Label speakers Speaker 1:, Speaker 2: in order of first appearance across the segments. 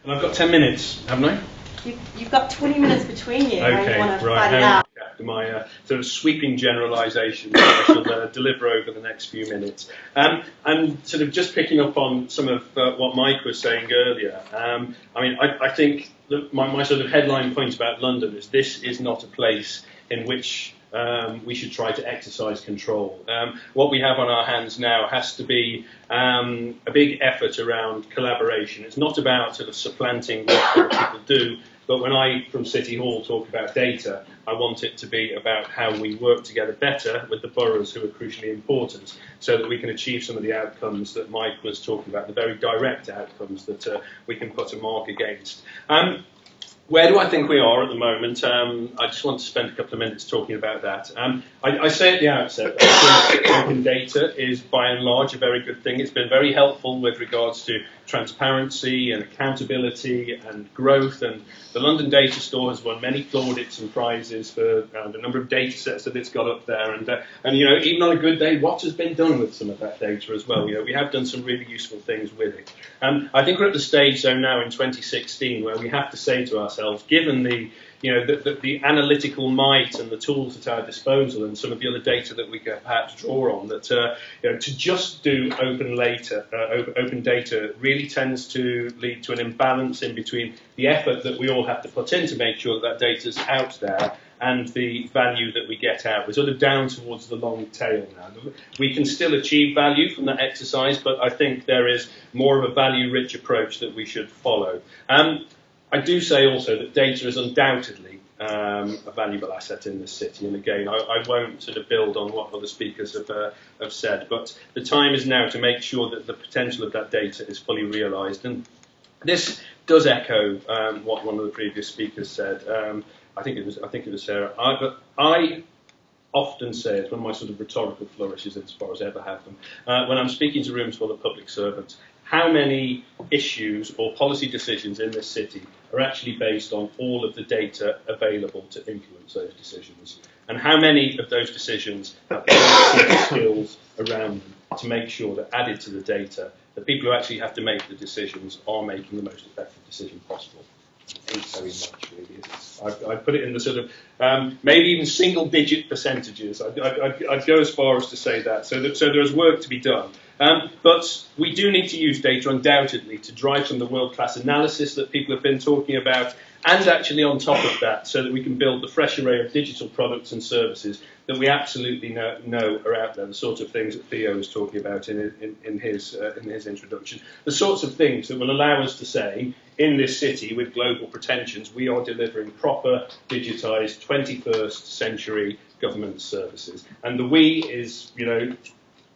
Speaker 1: And I've got 10 minutes, haven't I?
Speaker 2: You've got 20 minutes between you.
Speaker 1: Okay,
Speaker 2: you want to
Speaker 1: right.
Speaker 2: fight it out.
Speaker 1: After my sort of sweeping generalisation that I shall deliver over the next few minutes. And sort of just picking up on some of what Mike was saying earlier, I think that my sort of headline point about London is this is not a place in which we should try to exercise control. What we have on our hands now has to be a big effort around collaboration. It's not about sort of supplanting what other people do, but when I, from City Hall, talk about data, I want it to be about how we work together better with the boroughs who are crucially important, so that we can achieve some of the outcomes that Mike was talking about, the very direct outcomes that we can put a mark against. Where do I think we are at the moment? I just want to spend a couple of minutes talking about that. I say at the outset, I think open data is by and large a very good thing. It's been very helpful with regards to transparency and accountability and growth, and the London Data Store has won many plaudits and prizes for the number of data sets that it's got up there, and you know, even on a good day, what has been done with some of that data as well. You know, we have done some really useful things with it. I think we're at the stage though now in 2016 where we have to say to ourselves, given the the analytical might and the tools at our disposal and some of the other data that we can perhaps draw on, that to just do open data really tends to lead to an imbalance in between the effort that we all have to put in to make sure that data's out there and the value that we get out. We're sort of down towards the long tail now. We can still achieve value from that exercise, but I think there is more of a value-rich approach that we should follow. I do say also that data is undoubtedly a valuable asset in this city, and again, I won't sort of build on what other speakers have said, but the time is now to make sure that the potential of that data is fully realised, and this does echo what one of the previous speakers said. I think it was Sarah. But I often say, it's one of my sort of rhetorical flourishes insofar as I ever have them, when I'm speaking to rooms full of public servants, how many issues or policy decisions in this city are actually based on all of the data available to influence those decisions, and how many of those decisions have the skills around them to make sure that added to the data, the people who actually have to make the decisions are making the most effective decision possible. Ain't very much, really, is it? I'd put it in the sort of maybe even single-digit percentages. I'd go as far as to say that. So there is work to be done. But we do need to use data undoubtedly to drive some of the world-class analysis that people have been talking about, and actually on top of that, so that we can build the fresh array of digital products and services that we absolutely know are out there, the sorts of things that Theo was talking about in his introduction, the sorts of things that will allow us to say, in this city with global pretensions, we are delivering proper, digitised, 21st century government services. And the we is,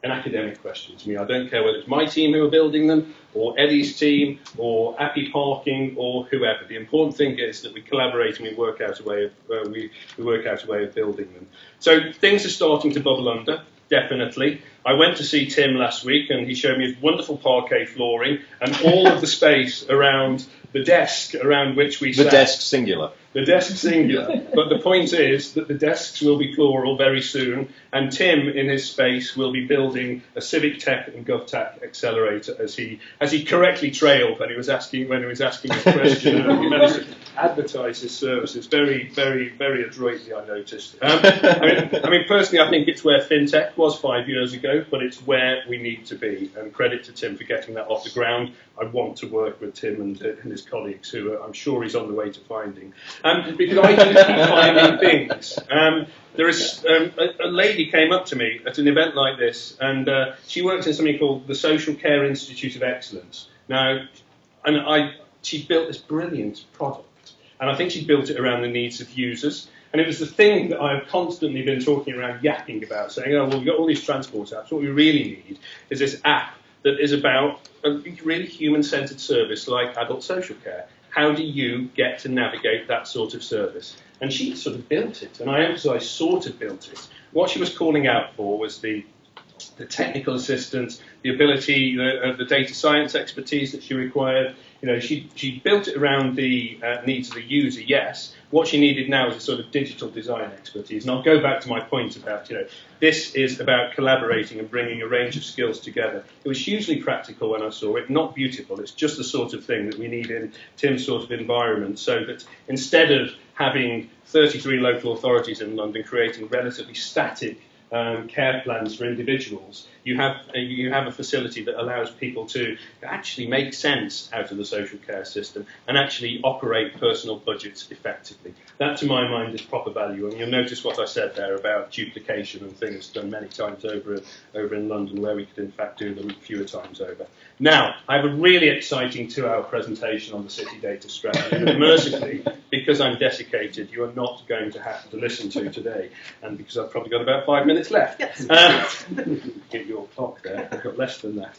Speaker 1: an academic question to me. I don't care whether it's my team who are building them, or Eddie's team, or Appy Parking, or whoever. The important thing is that we collaborate and we work out a way of building them. So things are starting to bubble under, definitely. I went to see Tim last week, and he showed me his wonderful parquet flooring and all of the space around the desk around which we sat.
Speaker 3: The desk singular.
Speaker 1: The desk singular. But the point is that the desks will be plural very soon, and Tim, in his space, will be building a civic tech and GovTech accelerator, as he correctly trailed when he was asking his question. He managed to advertise his services very, very, very adroitly, I noticed. I mean, personally, I think it's where fintech was 5 years ago, but it's where we need to be. And credit to Tim for getting that off the ground. I want to work with Tim and his colleagues, who I'm sure he's on the way to finding. Because I do keep finding things. There is a lady came up to me at an event like this, and she works in something called the Social Care Institute of Excellence. Now, she built this brilliant product, and I think she built it around the needs of users. And it was the thing that I've constantly been talking around, yapping about, saying, oh, well, we've got all these transport apps. What we really need is this app that is about a really human-centred service like adult social care. How do you get to navigate that sort of service? And she sort of built it, and I emphasise sort of built it. What she was calling out for was the technical assistance, the ability, the data science expertise that she required. she built it around the needs of the user, yes. What she needed now is a sort of digital design expertise. And I'll go back to my point about, this is about collaborating and bringing a range of skills together. It was hugely practical when I saw it, not beautiful. It's just the sort of thing that we need in Tim's sort of environment, so that instead of having 33 local authorities in London creating relatively static care plans for individuals, you have a facility that allows people to actually make sense out of the social care system and actually operate personal budgets effectively. That, to my mind, is proper value. And you'll notice what I said there about duplication and things done many times over in London, where we could in fact do them fewer times over. Now, I have a really exciting 2-hour presentation on the city data strategy, but mercifully, because I'm desiccated, you are not going to have to listen to today, and because I've probably got about 5 minutes left.
Speaker 2: Yes.
Speaker 1: Get your clock there, I've got less than that.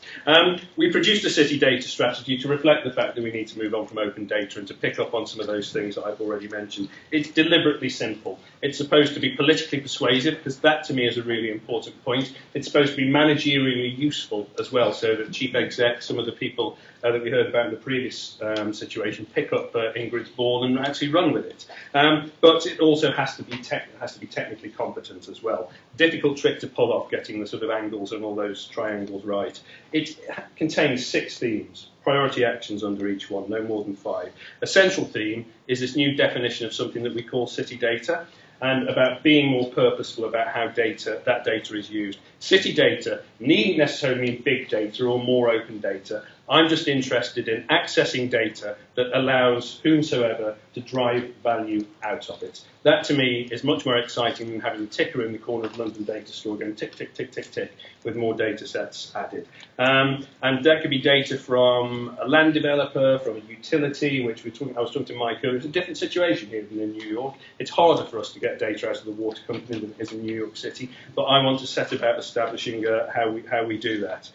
Speaker 1: We produced a city data strategy to reflect the fact that we need to move on from open data and to pick up on some of those things that I've already mentioned. It's deliberately simple. It's supposed to be politically persuasive, because that to me is a really important point. It's supposed to be managerially useful as well, so that chief exec, some of the people that we heard about in the previous situation, pick up Ingrid's ball and actually run with it. But it also has to be technically competent as well. Difficult trick to pull off, getting the sort of angles and all those triangles right. It contains 6 themes. Priority actions under each one, no more than 5. A central theme is this new definition of something that we call city data, and about being more purposeful about how that data is used. City data needn't necessarily mean big data or more open data. I'm just interested in accessing data that allows whomsoever to drive value out of it. That, to me, is much more exciting than having a ticker in the corner of London Data Store going tick, tick, tick, tick, tick, with more data sets added. And that could be data from a land developer, from a utility, which I was talking to Mike earlier. It's a different situation here than in New York. It's harder for us to get data out of the water company than it is in New York City, but I want to set about establishing how we do that,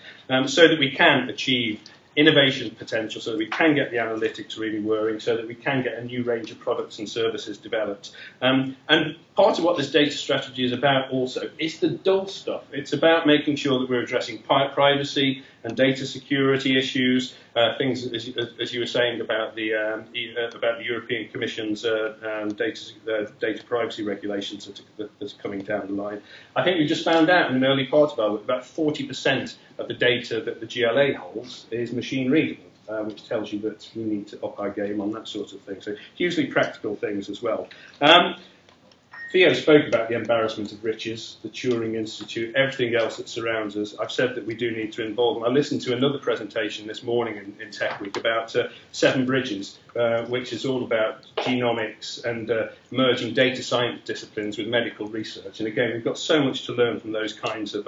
Speaker 1: so that we can achieve innovation potential, so that we can get the analytics really working, so that we can get a new range of products and services developed. And part of what this data strategy is about also is the dull stuff. It's about making sure that we're addressing privacy and data security issues, things as you were saying about the European Commission's data privacy regulations that's coming down the line. I think we just found out in an early part of our work about 40% of the data that the GLA holds is machine readable, which tells you that we need to up our game on that sort of thing. So hugely practical things as well. Theo spoke about the embarrassment of riches, the Turing Institute, everything else that surrounds us. I've said that we do need to involve them. I listened to another presentation this morning in Tech Week about 7 Bridges, which is all about genomics and merging data science disciplines with medical research. And again, we've got so much to learn from those kinds of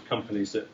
Speaker 1: companies that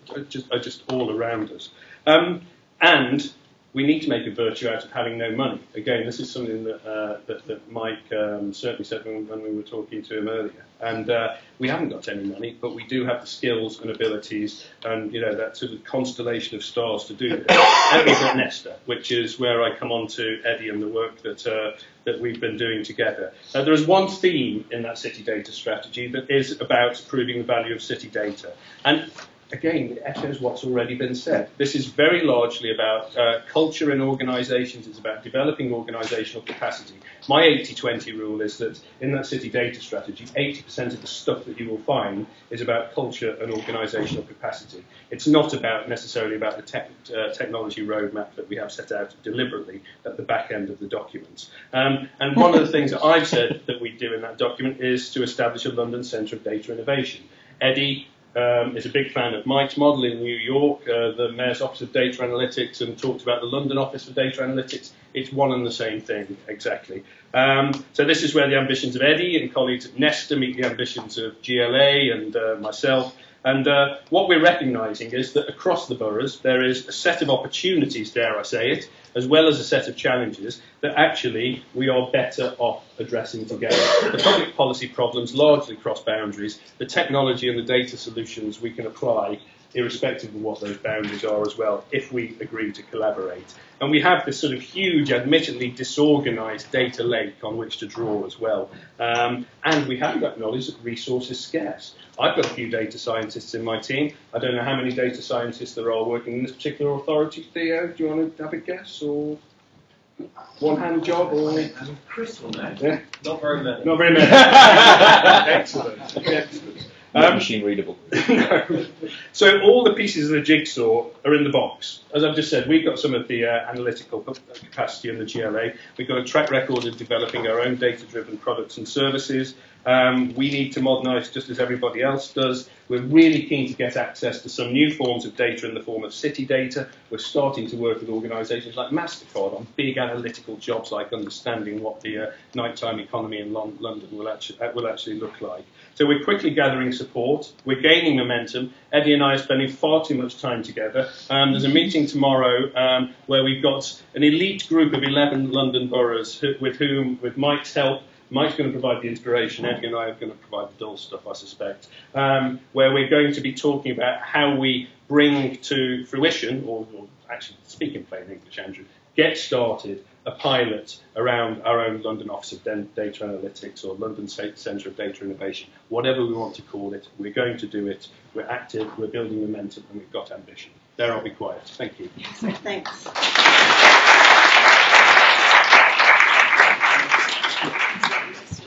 Speaker 1: are just all around us. And we need to make a virtue out of having no money. Again, this is something that Mike certainly said when we were talking to him earlier. And we haven't got any money, but we do have the skills and abilities and that sort of constellation of stars to do this. Eddie's at Nesta, which is where I come on to Eddie and the work that we've been doing together. There is one theme in that city data strategy that is about proving the value of city data. And again, it echoes what's already been said. This is very largely about culture in organisations. It's about developing organisational capacity. My 80-20 rule is that in that city data strategy, 80% of the stuff that you will find is about culture and organisational capacity. It's not necessarily about the technology roadmap that we have set out deliberately at the back end of the document. And one of the things that I've said that we do in that document is to establish a London Centre of Data Innovation. Eddie is a big fan of Mike's model in New York, the Mayor's Office of Data Analytics, and talked about the London Office for Data Analytics. It's one and the same thing, exactly. So this is where the ambitions of Eddie and colleagues at Nesta meet the ambitions of GLA and myself. And what we're recognising is that across the boroughs there is a set of opportunities, dare I say it, as well as a set of challenges that actually we are better off addressing together. The public policy problems largely cross boundaries. The technology and the data solutions we can apply irrespective of what those boundaries are as well, if we agree to collaborate. And we have this sort of huge, admittedly disorganised data lake on which to draw as well. And we have to acknowledge that resource is scarce. I've got a few data scientists in my team. I don't know how many data scientists there are working in this particular authority. Theo, do you want to have a guess? Or one-hand job? Or
Speaker 3: Chris will know.
Speaker 1: Yeah?
Speaker 3: Not very many.
Speaker 1: Not very many. Excellent. Excellent.
Speaker 4: Machine readable.
Speaker 1: No. So all the pieces of the jigsaw are in the box. As I've just said, we've got some of the analytical capacity in the GLA. We've got a track record of developing our own data-driven products and services. We need to modernise just as everybody else does. We're really keen to get access to some new forms of data in the form of city data. We're starting to work with organisations like MasterCard on big analytical jobs like understanding what the nighttime economy in London will actually look like. So we're quickly gathering support. We're gaining momentum. Eddie and I are spending far too much time together. There's a meeting tomorrow where we've got an elite group of 11 London boroughs with whom, with Mike's help, Mike's going to provide the inspiration, Eddie and I are going to provide the dull stuff, I suspect, where we're going to be talking about how we bring to fruition, or actually speak in plain English, Andrew, get started a pilot around our own London Office of Data Analytics or London Centre of Data Innovation, whatever we want to call it. We're going to do it. We're active, we're building momentum, and we've got ambition. There, I'll be quiet. Thank you.
Speaker 2: Thanks.